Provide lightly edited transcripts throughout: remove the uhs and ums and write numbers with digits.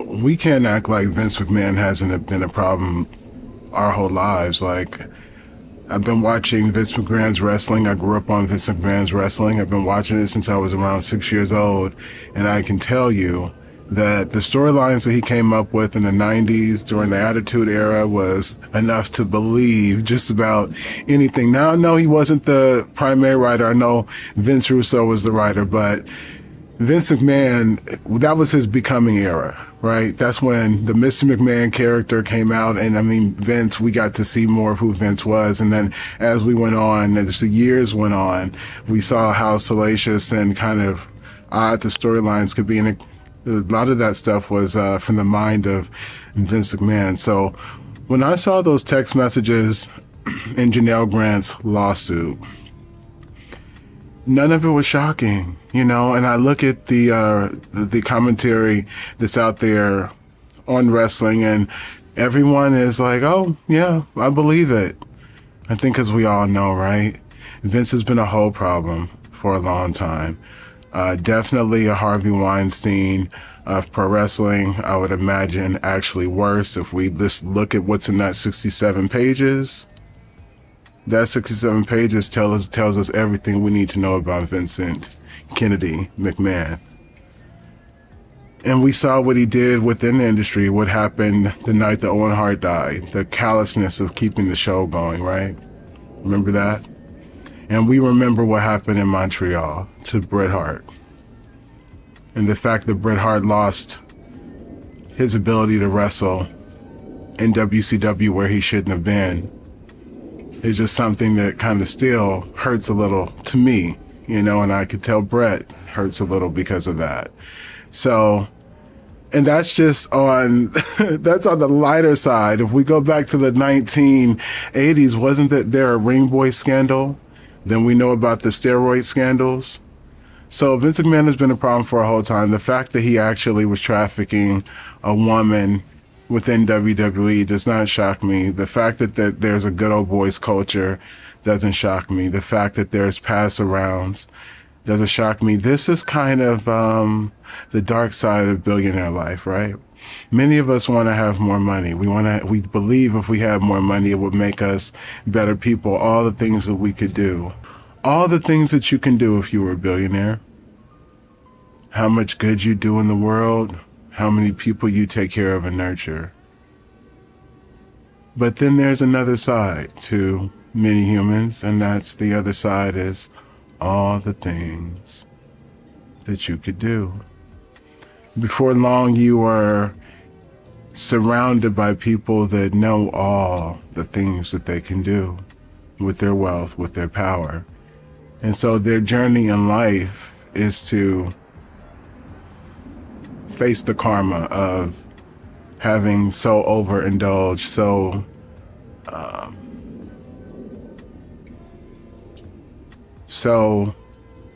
we can't act like Vince McMahon hasn't been a problem our whole lives. Like, I've been watching Vince McMahon's wrestling. I grew up on Vince McMahon's wrestling. I've been watching it since I was around 6 years old. And I can tell you that the storylines that he came up with in the 90s during the Attitude Era was enough to believe just about anything. Now, I know he wasn't the primary writer. I know Vince Russo was the writer, but Vince McMahon, that was his becoming era, right? That's when the Mr. McMahon character came out. And I mean, Vince, we got to see more of who Vince was. And then as we went on, as the years went on, we saw how salacious and kind of odd the storylines could be. And a lot of that stuff was from the mind of Vince McMahon. So when I saw those text messages in Janelle Grant's lawsuit, none of it was shocking, you know, and I look at the commentary that's out there on wrestling, and everyone is like, oh, yeah, I believe it. I think as we all know, right? Vince has been a whole problem for a long time. Definitely a Harvey Weinstein of pro wrestling. I would imagine actually worse if we just look at what's in that 67 pages. That 67 pages tells us everything we need to know about Vincent Kennedy McMahon. And we saw what he did within the industry, what happened the night that Owen Hart died, the callousness of keeping the show going, right? Remember that? And we remember what happened in Montreal to Bret Hart. And the fact that Bret Hart lost his ability to wrestle in WCW where he shouldn't have been is just something that kind of still hurts a little to me, you know, and I could tell Bret hurts a little because of that. So, and that's just on, that's on the lighter side. If we go back to the 1980s, wasn't that there a ring boy scandal? Then we know about the steroid scandals. So Vince McMahon has been a problem for a whole time. The fact that he actually was trafficking a woman within WWE does not shock me. The fact that there's a good old boys culture doesn't shock me. The fact that there's pass-arounds doesn't shock me. This is kind of the dark side of billionaire life, right? Many of us want to have more money. We believe if we had more money, it would make us better people. All the things that we could do. All the things that you can do if you were a billionaire. How much good you do in the world. How many people you take care of and nurture. But then there's another side to many humans, and that's the other side is all the things that you could do. Before long, you are surrounded by people that know all the things that they can do with their wealth, with their power. And so their journey in life is to face the karma of having so overindulged, so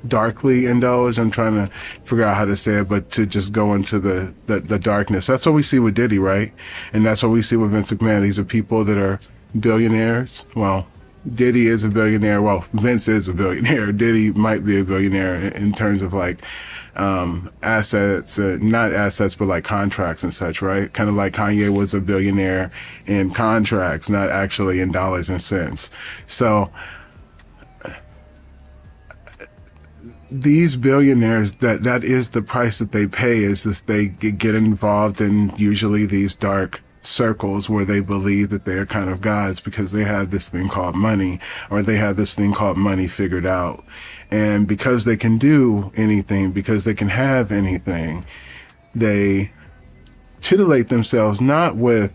darkly indulged. I'm trying to figure out how to say it, but to just go into the darkness. That's what we see with Diddy, right? And that's what we see with Vince McMahon. These are people that are billionaires. Well, Diddy is a billionaire. Well, Vince is a billionaire. Diddy might be a billionaire in terms of like assets, not assets, but like contracts and such, right? Kind of like Kanye was a billionaire in contracts, not actually in dollars and cents. So these billionaires, that is the price that they pay, is that they get involved in usually these dark circles where they believe that they're kind of gods because they have this thing called money, or they have this thing called money figured out. And because they can do anything, because they can have anything, they titillate themselves not with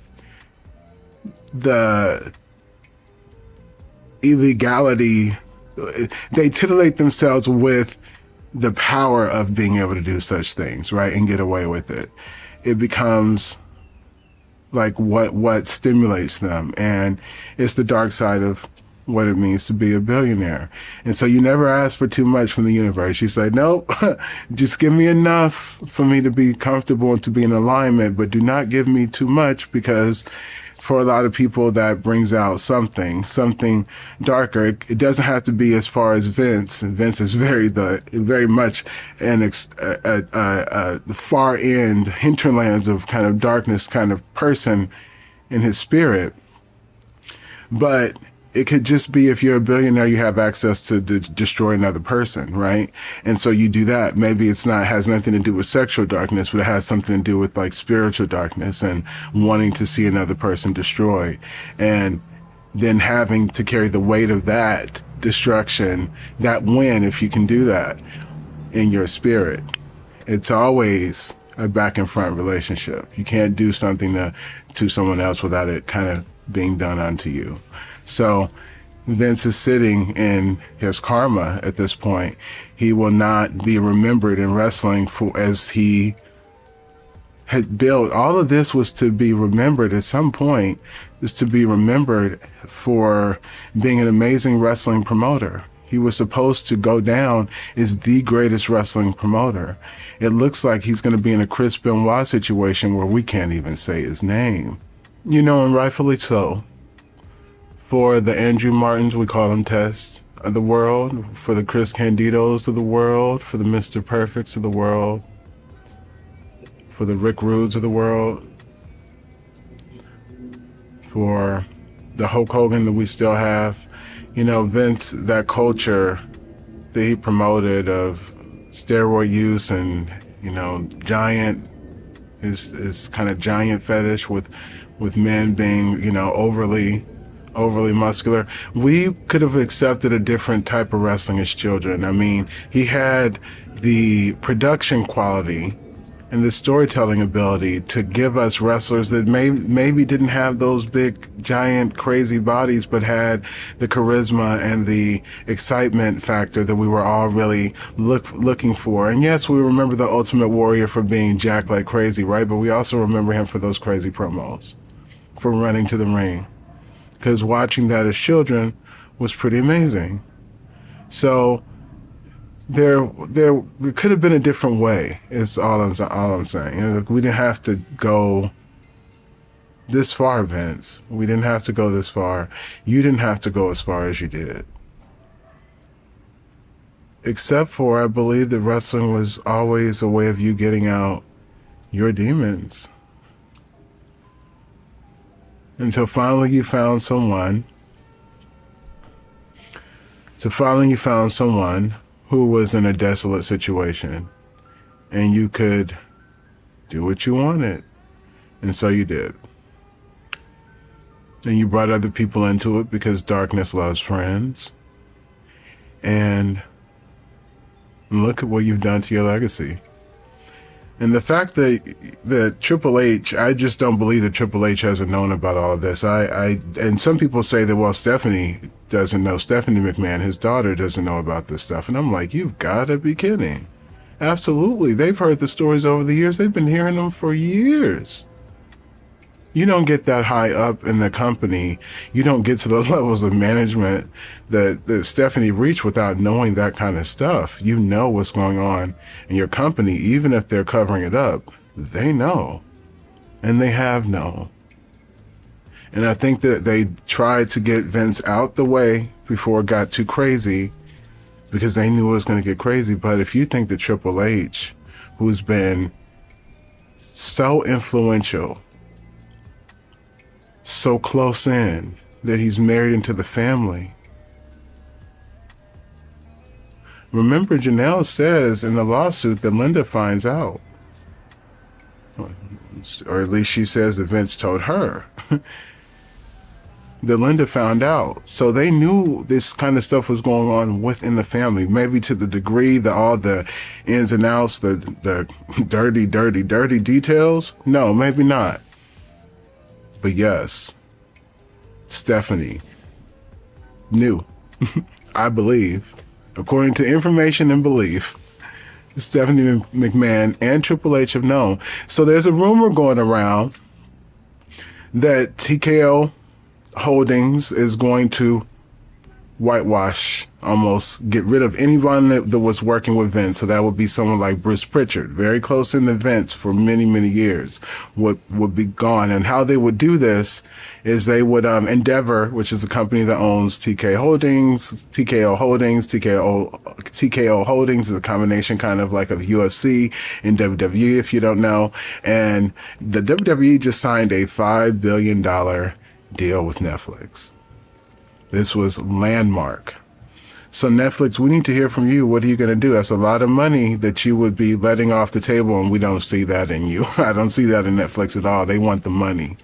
the illegality, they titillate themselves with the power of being able to do such things, right? And get away with it. It becomes like what stimulates them. And it's the dark side of what it means to be a billionaire. And so you never ask for too much from the universe. You say, nope, just give me enough for me to be comfortable and to be in alignment, but do not give me too much, because for a lot of people that brings out something darker. It doesn't have to be as far as Vince. And Vince is very much the far end hinterlands of kind of darkness kind of person in his spirit. But it could just be, if you're a billionaire, you have access to destroy another person, right? And so you do that. Maybe has nothing to do with sexual darkness, but it has something to do with like spiritual darkness and wanting to see another person destroyed. And then having to carry the weight of that destruction, that win, if you can do that in your spirit. It's always a back and front relationship. You can't do something to someone else without it kind of being done unto you. So Vince is sitting in his karma at this point. He will not be remembered in wrestling for as he had built. All of this was to be remembered at some point, is to be remembered for being an amazing wrestling promoter. He was supposed to go down as the greatest wrestling promoter. It looks like he's going to be in a Chris Benoit situation where we can't even say his name. You know, and rightfully so. For the Andrew Martins, we call them tests of the world. For the Chris Candidos of the world. For the Mr. Perfects of the world. For the Rick Rudes of the world. For the Hulk Hogan that we still have. You know, Vince, that culture that he promoted of steroid use and, you know, his kind of giant fetish with men being, you know, overly muscular. We could have accepted a different type of wrestling as children. I mean, he had the production quality and the storytelling ability to give us wrestlers that maybe didn't have those big, giant, crazy bodies, but had the charisma and the excitement factor that we were all really looking for. And yes, we remember the Ultimate Warrior for being jacked like crazy, right? But we also remember him for those crazy promos, for running to the ring. Because watching that as children was pretty amazing. So there could have been a different way, is all I'm saying. We didn't have to go this far, Vince. We didn't have to go this far. You didn't have to go as far as you did. Except for, I believe that wrestling was always a way of you getting out your demons. Until finally you found someone who was in a desolate situation and you could do what you wanted. And so you did. And you brought other people into it because darkness loves friends. And look at what you've done to your legacy. And the fact that Triple H, I just don't believe that Triple H hasn't known about all of this. And some people say that, well, Stephanie doesn't know. Stephanie McMahon, his daughter, doesn't know about this stuff. And I'm like, you've got to be kidding. Absolutely. They've heard the stories over the years. They've been hearing them for years. You don't get that high up in the company. You don't get to the levels of management that Stephanie reached without knowing that kind of stuff. You know what's going on in your company, even if they're covering it up. They know. And they have known. And I think that they tried to get Vince out the way before it got too crazy, because they knew it was going to get crazy. But if you think that Triple H, who's been so influential, so close in, that he's married into the family. Remember, Janelle says in the lawsuit that Linda finds out. Or at least she says that Vince told her that Linda found out. So they knew this kind of stuff was going on within the family, maybe to the degree that all the ins and outs, the dirty details. No, maybe not. But yes, Stephanie knew, I believe, according to information and belief, Stephanie McMahon and Triple H have known. So there's a rumor going around that TKO Holdings is going to whitewash, almost get rid of anyone that was working with Vince. So that would be someone like Bruce Pritchard, very close in the Vince for many, many years, would be gone. And how they would do this is they would Endeavor, which is the company that owns TKO Holdings, TKO Holdings is a combination kind of like of UFC and WWE, if you don't know. And the WWE just signed a $5 billion deal with Netflix. This was landmark. So Netflix, we need to hear from you. What are you going to do? That's a lot of money that you would be letting off the table, and we don't see that in you. I don't see that in Netflix at all. They want the money.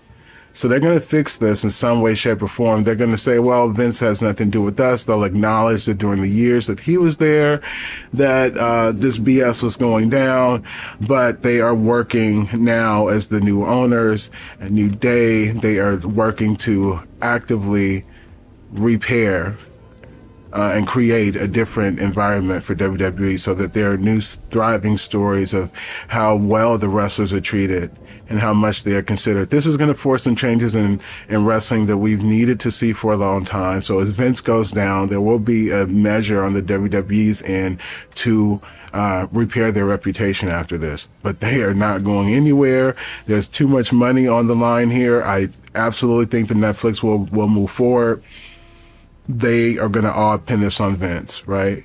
So they're going to fix this in some way, shape, or form. They're going to say, well, Vince has nothing to do with us. They'll acknowledge that during the years that he was there, that this BS was going down. But they are working now as the new owners, a new day. They are working to actively repair and create a different environment for WWE so that there are new thriving stories of how well the wrestlers are treated and how much they are considered. This is going to force some changes in wrestling that we've needed to see for a long time. So as Vince goes down, there will be a measure on the WWE's end to repair their reputation after this. But they are not going anywhere. There's too much money on the line here. I absolutely think that Netflix will move forward. They are going to all pin this on Vince, right?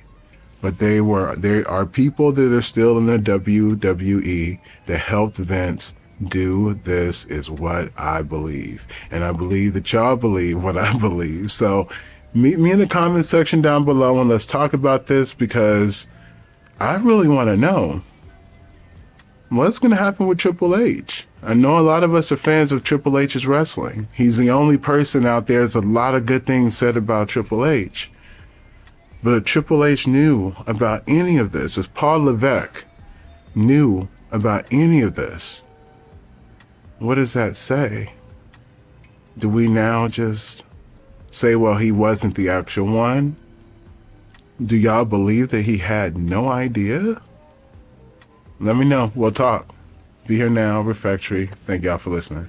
But there are people that are still in the WWE that helped Vince do this, is what I believe. And I believe that y'all believe what I believe. So meet me in the comment section down below and let's talk about this, because I really want to know what's going to happen with Triple H. I know a lot of us are fans of Triple H's wrestling. He's the only person out there. There's a lot of good things said about Triple H. But Triple H knew about any of this. If Paul Levesque knew about any of this, what does that say? Do we now just say, well, he wasn't the actual one? Do y'all believe that he had no idea? Let me know. We'll talk. Be Here Now, Refectory. Thank y'all for listening.